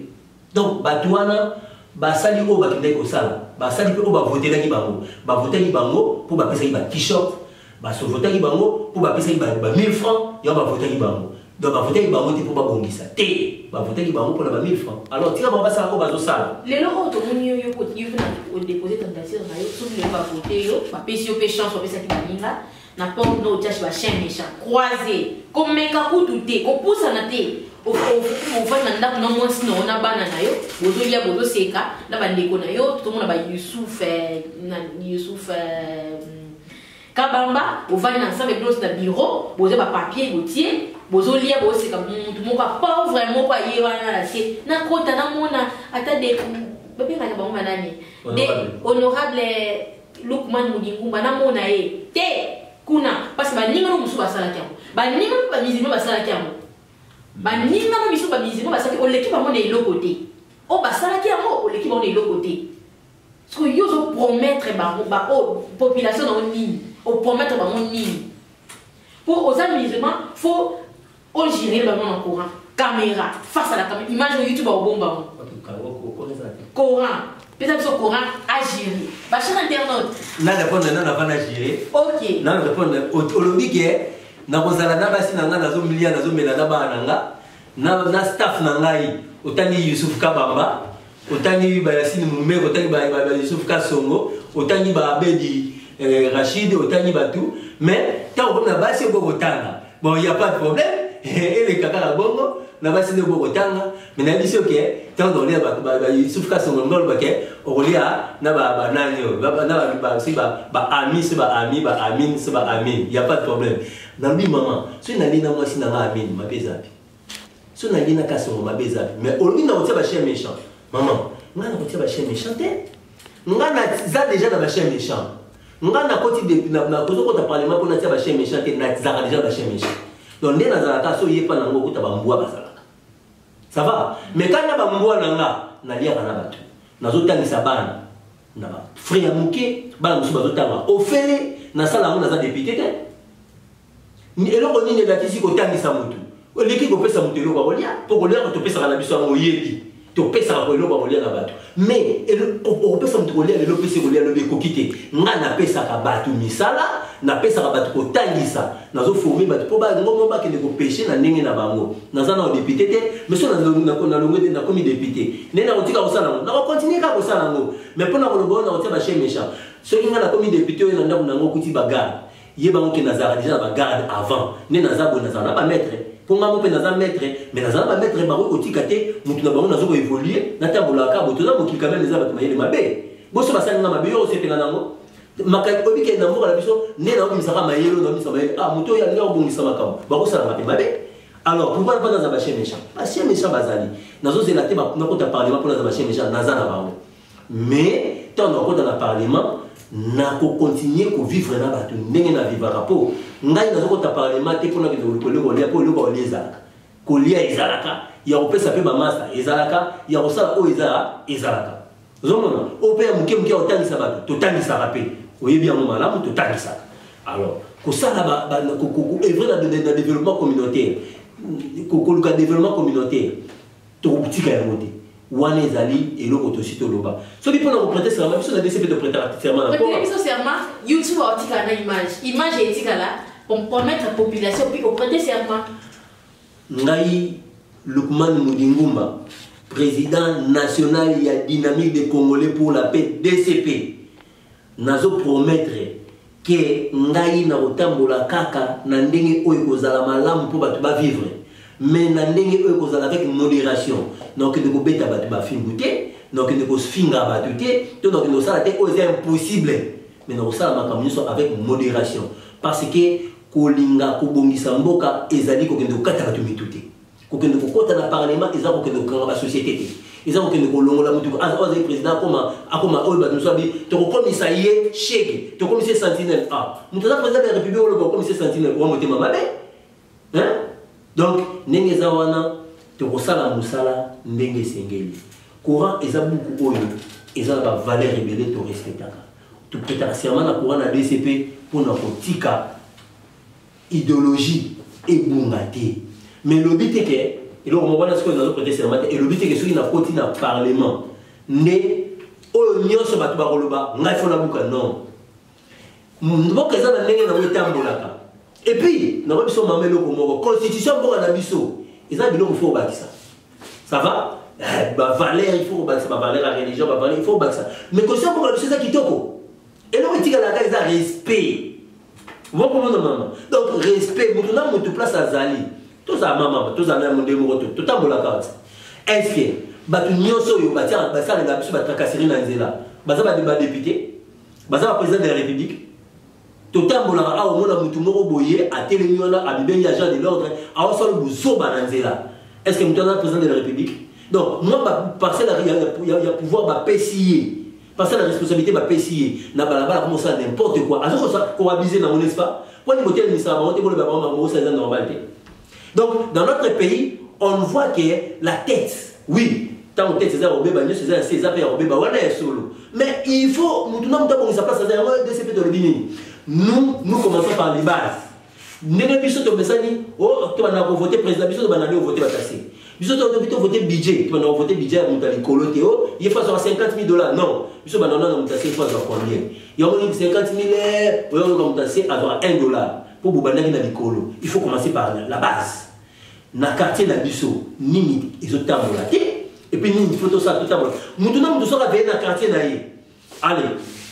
Donc, Batouana, basali oyo bakendaki kosala basali mpe oyo bavotelaki bango bavotaki bango mpo bapesaki ba t-shirt basovotaki bango mpo bapesaki ba 1000 francs yango bavotaki bango donc bavotaki bango te mpo babongisa te bavotaki bango mpona ba 1000 francs alors tika bango basala oyo bazosala lelo oyo tomoni yo odepose candidature na yo soki lelo bavote yo bapesi yo mpe chance bapesaki baninga na porte no otiache bachien méchant croisé komeka kutu te kopusana te ofandi na ndako na mwasi na ona bana na yo bozolia bozoseka na bandeko na yo tomona ba Yusuf Kabamba ofandi na ensemble bino na bureau bozo ba papier botie bozolia bozoseka mutu moko pauvre moko aye wana na se na kota na mona ata de bapengaka bango manani de honorable Lukman Mudingumba na mona ye te kuna parce que baninga no musu basalaki yango baninga no bamizima basalaki yango baninga no misu bamizima basalaki oleki bango na eloko te o basalaki yango oleki bango na eloko te parce que yo zo promettre bango ba o population na nini o promettre bango nini pour aux musulmans faut on gérer bango na courant caméra face à la caméra image YouTube au bon bango courant peut-être ce courant à gérer ba chaîne internet na répondre na va na gérer OK na répondre olobi ke na kozala na basi na nga nazo milia nazo mela na bana nga na staff na ngai otani Yusuf Kabamba otani ba Yasine Mume otani ba Yusuf Kasongo otani ba Abedi Rachid otani batu mais tant que na basi ko botanga bon il y a pas de problème et les kaka la bongo na basi ne botanga mais na biso ke tant on ba Yusuf Kasongo ngol ba ke olia na ba nani na si ba ami se ba ami ba amin se ba amin il y a pas de problème na bi maman so na lina moi si na amin ma bezapi so na lina Kasongo ma bezapi mais olobi na otia ba chien méchant maman nga na otia ba chien méchant te nga na za déjà na ba chien méchant nga na koti de na kozo ko ta parlement pour na tia ba chien méchant te na za déjà ba chien méchant donc ndé na za ka so yepa na ngo ko ta ba mbwa basala ça va mais quand na ba mbwa na nga na lia na batu nazotangisa bana na ba frère muke bana musu bazotanga ofele na sala ngo na za député te ni eloko nini la kisi ko tangisa mutu oleki ko pesa mutu eloko kolia po kolia ko to pesa na biso ngo yebi to pesa ko eloko kolia na batu mais o pesa mutu kolia eloko pesa kolia no be kokite nga na pesa ka batu misala na pesa ka batu ko tangisa nazo former batu po ba ngo ba kende ko pêcher na ndenge na bango naza na député te mais so na longue na komi député nena otika ko sala na ko continuer ka ko sala ngo mais pona ko lobo na otia ba chien méchant so inga na komi député na ndako na ngo kuti bagarde yeba ngo ke nazara déjà ba garde avant ne nazabo nazana ba maître pour nga mo pe nazana maître mais nazana ba maître ba ko tika te mutu na bango nazo ko évoluer na tambola ka boto na moki quand même les abat mayele mabe boso basali na mabe yo sepela nango makai obike na mboka la biso ne na omisaka mayelo na omisa mayele ah muto ya nga obongisa makamo ba ko sala mabe mabe alors pourquoi pas dans ba chien méchant bazali nazo zela te ba na ko ta parlement pour na ba chien méchant nazana bango mais tant na ko dans parlement na ko continuer ko vivre na batu ndenge na vivre rapport ngai nazo ko ta parlement te pona ke ko lia po lo ko lezaka ko lia ezalaka ya ko pesa pe ba masa ezalaka ya ko sala o ezalaka zomona o pe muke otangisa batu to tangisa rapé oyebi ya malamu to tangisa alors ko sala ba ko œuvre na développement communautaire ko luka développement communautaire to butika ya mode wane zali eloko to sito loba so bi pona ko prêter serment biso na DCP de prêter serment na prêter biso serment YouTube article na image etika là pour permettre la population puis au prêter serment ngai Lukman Mudingumba président national ya dynamique des Congolais pour la paix DCP nazo promettre que ngai na otambola kaka na ndenge oyo kozala malamu pour batu ba vivre mais na ndenge oyo kozala avec modération donc de ko beta batu ba finguté donc de ko finga batu te to donc no sala te o c'est impossible mais no sala makambo so avec modération parce que kolinga kobongisa mboka ezali ko kende kokata batu mituté ko kende kokota na parlement ezali ko kende ko la société te ezali ko kende ko longola mutu az président akoma oyo batu so bi to ko komisa ye chèque to komisa sentinelle mutu za président de la république o ko komisa sentinelle o motema mabe hein donc ndenge za wana to kosala musala ndenge sengeli courant ezabuku oyo ezala ba valeur rebelle to respectaka to prêter serment na courant na DCP pour na kotika idéologie et bungate mais le but est que et donc on va voir ce que nous avons prêté serment et le but est que ceux qui n'a pas na parlement ne oyo nyonso bato bakoloba ngai fona buka non mboka eza na ndenge nango etambolaka et puis nango biso mama eloko moko constitution mboka na biso eza biloko fo obakisa ça va bavaleur il faut obakisa bavaleur ya religion bavaleur il faut obakisa mais constitution mboka na biso eza kitoko eloko etikalaka eza respect vokomona mama donc respect moto na moto place azali tozala mama tozala na monde moko totambolaka est-ce que bato nyonso oyo basalenga biso batrakaseri na nzela baza badéputé baza baprésident de la république totambolaka awa omona motu moko boye atelemi wana abibeli agent de l'ordre awasala bozoba na nzela est-ce que motu aza président de la république donc moi parcelle ya pouvoir bapesi ye parcelle ya responsabilité bapesi ye na balabala komosala n'importe quoi azokoabise nango n'est-ce pas po ni botelemisa bango te boloba bango bango eza normal te donc dans notre pays on voit que la tête oui tant tête c'est robé ba nyos c'est ça fait robé ba wana ya solo mais il faut mutuna mutabo sa place ça DCP de l'Obini nous commençons par les bases ndenge biso to besani oh to bana ko voter président biso to bana le voter batasi biso to voter budget to bana voter budget mutali kolote oh il faut $50 000 non biso bana na mutasi il faut avoir combien il y a 50 000 on mutasi avoir $1 pour bubanda na likolo il faut commencer par la base na quartier na biso nini ezotambola te et puis nini photo ça tout tambola mutuna mutu soka veille na quartier na ye allez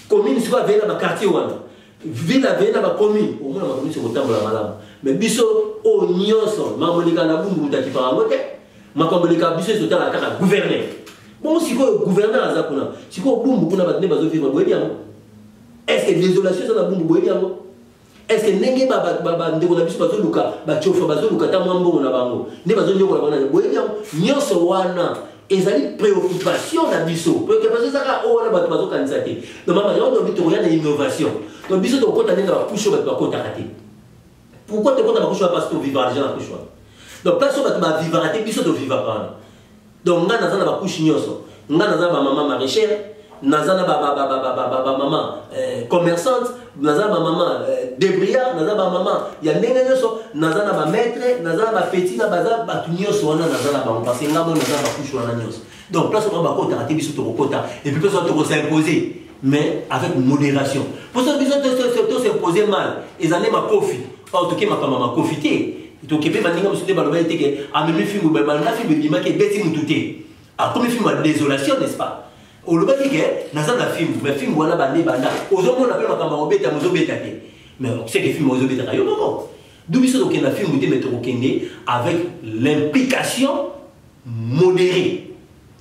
commune soka veille na quartier wana ville veille na commune au moins na commune c'est otambola malamu mais biso o nyonso mamolika na bungu mutaki par ngote makombolika biso ezotala kaka gouverneur bon siko gouverneur aza kuna siko bungu kuna batne bazo vivre boyebi yango est-ce que désolation ça na bungu boyebi yango est-ce que ndenge baba ndeko na biso bazoluka bachofa bazoluka ta mwambo na bango nde bazonyoka na bana boyebi yango nyonso wana ezali préoccupation na biso préoccupation saka o wana bato bazokanisa te donc mama on doit trouver une innovation donc biso to kota ndenge ba kusho bato bakota kate pourquoi te kota ba kusho parce que vivre l'argent na kusho donc place bato ba vivre kate biso to vivre pas donc nga nazana ba kushi nyonso nga nazana ba mama maraîchère nazana ba maman commerçante nazana ba maman débrouillard nazana ba maman ya ndenge nyonso nazana ba maître nazana ba petit na baza ba nyonso wana nazana ba parce que ngamo nazana ba kushu wana nyonso donc place on ba kota raté biso to kota et puis place on to s'imposer mais avec modération pour ça biso to s'imposer mal et années ma kofi en tout cas ma kofité to kepe mandinga musude ba loba eteke amemi film ba na film bima ke beti mututé a comme film de désolation n'est-ce pas au loba ke na ça na film mais film wana bande banda ozomona pe makamba obeta mozobeta te mais c'est que film ozobeta yo non d'où biso donc na film muté mettre au kende avec l'implication modérée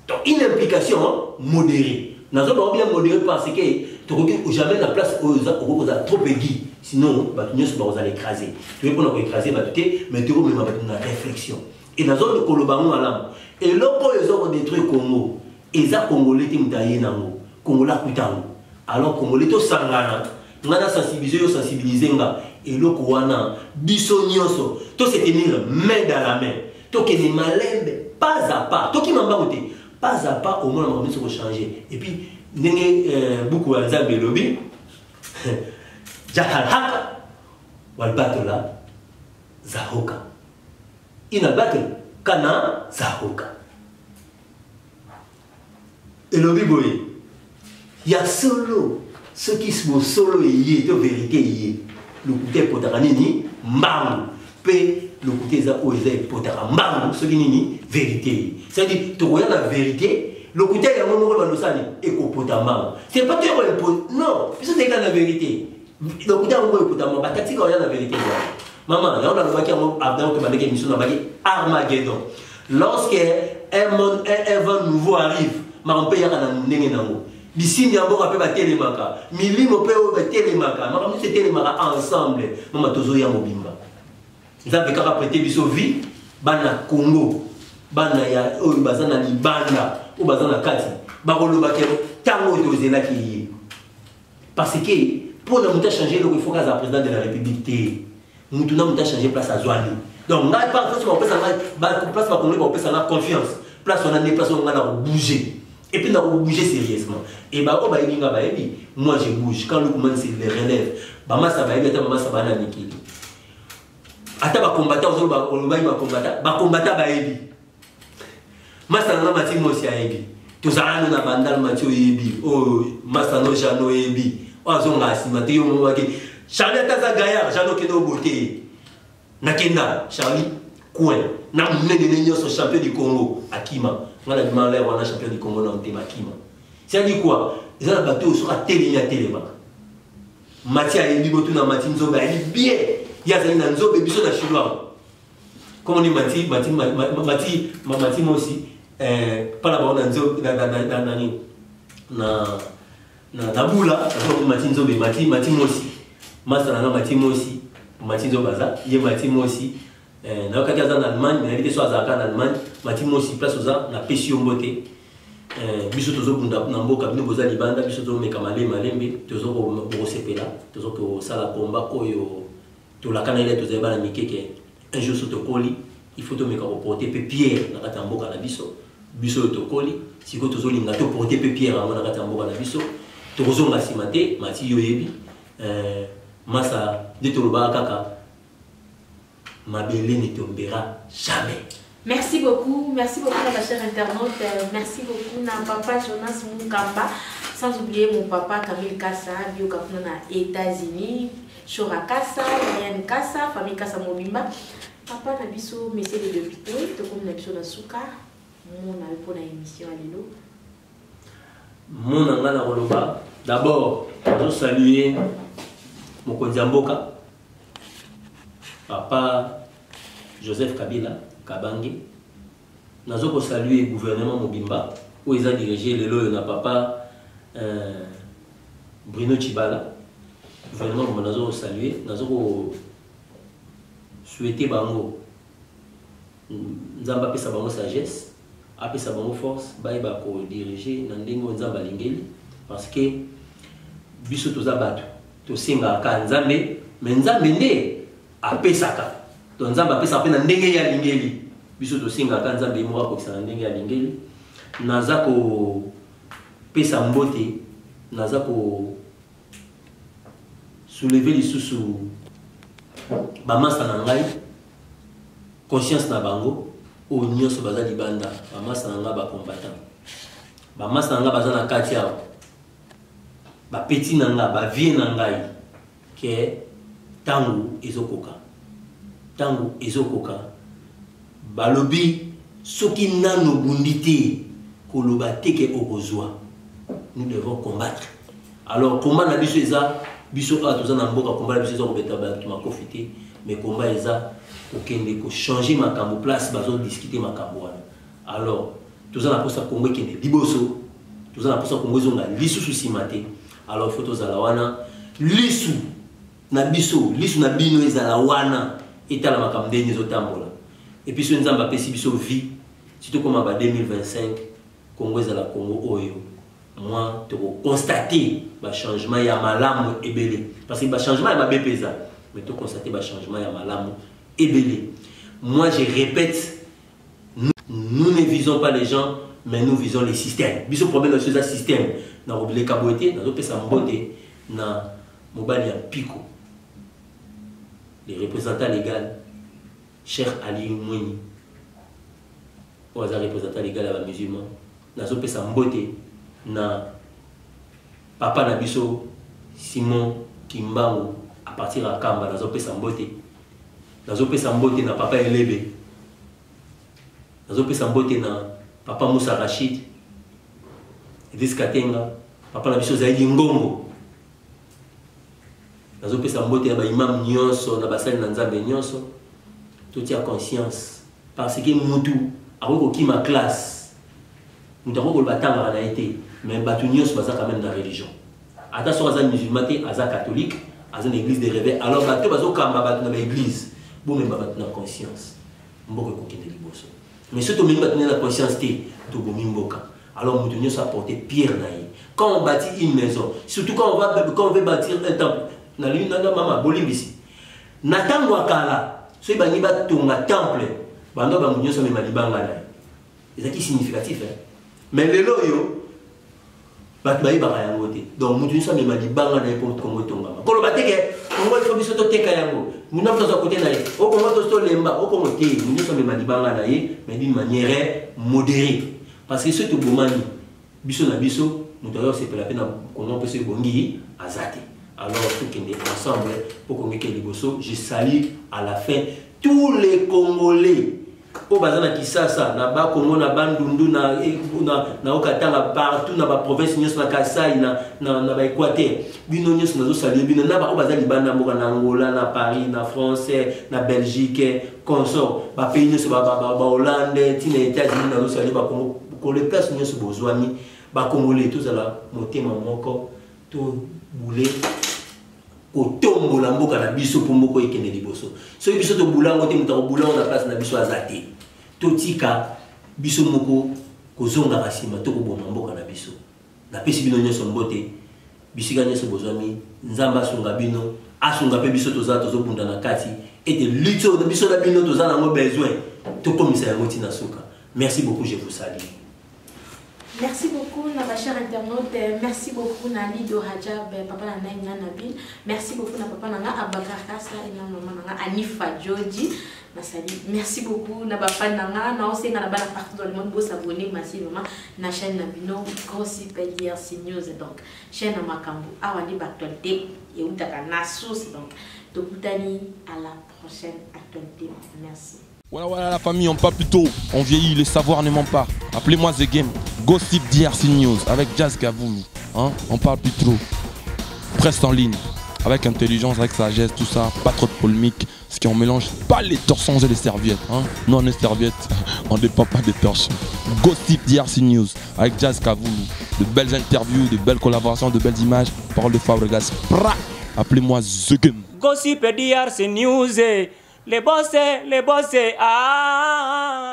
donc une implication modérée nazo ba bien modérée parce que tu regardes jamais la place où on a trop aiguë sinon bah nous sommes à l'écraser tu veux qu'on a écrasé bah tu mais tu remets ma réflexion et dans zone de Kolobango alam et loko ils ont détruit Congo et ça congolais timtaye nango congolais kutango alors congolais to sangana ngana sensibiliser nga et loko wana biso nyonso to se tenir main dans la main to que les malembe pas à pas to ki mamba côté pas à pas au moins on va se changer et puis ndenge beaucoup ya Nzambe lobi jahal haka wal batula zahoka ina battle kana zahoka et lobi boye ya solo ce qui sont solo yé de vérité yé le côté potaranini mbangu pe le côté za oza potarambangu ce qui nini vérité c'est-à-dire tu regardes la vérité le côté ya mono ba losani ekopotambangu c'est pas toi non c'est la vérité le côté ya mono ekopotambangu ba katika regarde la vérité maman là on a le baki avant que baleke mission na baki Armageddon lorsque un vent nouveau arrive ma on peut y aller na ndenge nango bisindi ya mboka pe ba telemaka milimo pe o ba telemaka ma comme c'est telemaka ensemble mama tozo ya mobimba nzambe kaka prêter biso vie bana Congo bana ya o bazana libanda o bazana kati ba koloba ke tango tozela ki parce que pour na muta changer le il faut que le président de la République té mutu na muta changer place à Zouani donc na pas forcément place à place ba Congo ba place à confiance place on a des place on a bouger et puis on bouger sérieusement et bah oh bah il bah moi je bouge quand le commence les relève bah ma ça va être ma ça va niki ata ba combattant on va combattre bah combattant bah ebi ma ça na mati mo si a ebi Tous ça na bandal Mathieu Yebi, oh Masano Jano Yebi, oh zonga simate yo mo waki. Charlie Taza Gaillard, Jano Keno Boté. Nakenda, Charlie Coin. Na munene nenyo so champion du Congo, Akima. On a demandé à champion du Congo dans Akima. C'est dit quoi? Ils ont un bateau sur la télé à téléma. Mathieu Yebi botu na Mathieu Nzobe, il est bien. Il y a un Nzobe biso na chinois. Comment on dit Mathieu aussi. Pas là-bas, na Boula, Mathieu Nzobe, Mathieu aussi. Master Mathieu aussi, Mathieu Zobaza, il y a Mathieu aussi. Na wakati en Allemagne, mais invité soit en Allemagne, Mathieu aussi place aux ans, na Pession Beauté. Biso tozo bunda na mboka bino boza libanda, biso tozo meka malembe, tozo ko sepela, tozo ko sala combat oyo to la kana ile tozo ba na mikeke. Un jour sur tokoli, il faut to meka ko porter pierre na kata mboka na biso. Biso tokoli, siko tozo linga to porter pierre na kata mboka na biso. Tozo ngasimate, Mathieu Yebi. Massa de Toloba Kaka, ma belle ne tombera jamais. Merci beaucoup ma chère internaute. Merci beaucoup na papa Jonas Mukamba. Sans oublier mon papa Kamil Kassa, bio kapuna États-Unis, Shora Kassa, Yann Kassa, famille Kassa Mobimba. Papa na biso monsieur de député, to comme na biso na suka, mon na pour la émission à l'élo. Mon angana Roloba, d'abord, je saluer Mokonzi Mboka, papa Joseph Kabila Kabange. Nous saluer le gouvernement Mobimba où ils ont dirigé le lot na papa Bruno Chibala. Le gouvernement nous avons salué, nous avons souhaité bango nzamba pesa bango sagesse, apesa bango force, baïba ko diriger na ndengo nzamba lingeli parce que biso toza bato to singa ka nzambe mais nzambe nde apesaka to nzambe apesa pe na ndenge ya lingeli biso to singa ka nzambe mo ko kisana ndenge ya lingeli naza ko pesa mbote naza ko soulever lisusu ba masa na ngai conscience na bango o nyonso baza libanda ba masa na nga ba combattant ba masa na nga baza na kati ya ba petit nanga ba vie nangai ke tangu ezokoka balobi soki nano bundité koloba teke okozwa nous devons combattre alors combat na biso eza biso a toza na mboka combat na biso eza kobeta ba ki makofité mais combat eza okende ko changer makambo place bazo discuter makambo wana alors toza na posa Congo kende liboso toza na posa Congo zonga lisusu simate. Alors, il faut que wana lisu na biso, lisu na bino ezala wana etala makamde nyezo tambola. Et puis, si nous avons pesi biso vie, surtout comme en 2025, Congo ezala Congo oyo. Moi, tu vas constater le changement ya malamu ebele. Parce que le changement ya bepeza, mais tu constater le changement ya malamu ebele. Moi, je répète, nous ne visons pas les gens, mais nous visons les systèmes. Biso problème dans ce système. Na obile kabote na pesa mbote na mobali ya Pico les représentants légaux Cheikh Ali Mouni aux représentants légaux à musulmans na pesa mbote na papa na biso Simon Kimbangu à partir à Kamba na pesa mbote na papa Elebe na pesa mbote na papa Moussa Rachid Edis Katenga, papa na biso zaidi ngongo. Nazo pesa mbote ya ba imam nyonso na basali na nzambe nyonso. Tout ya conscience parce que mutu ako ki ma classe. Mutu ako batanga na été, mais batu nyonso baza quand même dans religion. Ata so aza musulman te, aza catholique, aza na église de réveil. Alors batu bazo kamba batu na église. Bon même batu na conscience. Mboko ko kende liboso. Mais surtout même batu na conscience te, to bomi mboka. Alors nous devons apporter pierre naïe. Quand on bâtit une maison, surtout quand on veut bâtir un temple, na luna na mama bolimbisi. Natango akala, so ibani ba tonga temple, bando ba munyo so me malibanga na. C'est qui significatif hein. Mais le loyo bat bayi ba yango te. Donc munyo so me malibanga na pour Congo tonga. Kolo bateke, on va faire biso to teka yango. Muna mtoza côté na ye. O Congo to so lemba, o Congo te, munyo so me malibanga na ye, mais d'une manière modérée. Parce que ce que vous biso na biso moto oyo sepela pe na Congo pese bongi azate. Alors tout qu'on est ensemble pour qu'on ait liboso, je salue à la fin tous les Congolais. Au bazana Kisasa, na ba Congo na Bandundu na Okatanga partout na ba province nyos na Kasai na ba Équateur. Bino nyos na zo saluer bino na ba bazali bana moka na Angola, na Paris, na France, na Belgique, consort. Ba pays nyos ba Hollande, tina États-Unis na zo saluer ba Congo. Ko le place nyos bozwani ba Congolais tous ala motema moko to boulé. Otombo la mboka na biso pour moko ekende liboso. So biso to bulango te muta bulango na place na biso azate. To tika biso moko kozonga basima to ko bomba mboka na biso. Na pesi bino nyoso mbote. Bisika nyoso bozwami nzamba sunga bino asunga pe biso toza tozo bunda na kati ete luto na biso na bino toza na ngo besoin to komisa yango tina suka. Merci beaucoup, je vous salue. Merci beaucoup, ma chère internaute. Merci beaucoup, Nali Dohadja, papa Nana Nabil. Merci beaucoup, papa Nana Abakar Kassa et maman Nana Anifa Jodi. Merci beaucoup, papa Nana. Nous aussi, on a partout dans le monde pour s'abonner massivement à la chaîne Nabino, Gossip DRC News. Donc, chaîne Makambo, Awani Baktualité et Outaka Nasus. Donc, Tokutani, à la prochaine actualité. Merci. Voilà la famille, on parle plus tôt, on vieillit, le savoir ne ment pas. Appelez-moi The Game, Gossip DRC News avec Jazz Gavoulou. Hein? On parle plus trop. Presse en ligne, avec intelligence, avec sagesse, tout ça, pas trop de polémique. Ce qu'on mélange pas les torsons et les serviettes. Hein? Non, les serviettes, on ne dépend pas des torsons. Gossip DRC News avec Jazz Gavoulou. De belles interviews, de belles collaborations, de belles images. Parole de Fabregas. Appelez-moi The Game. Gossip DRC News. Les bossés, ah.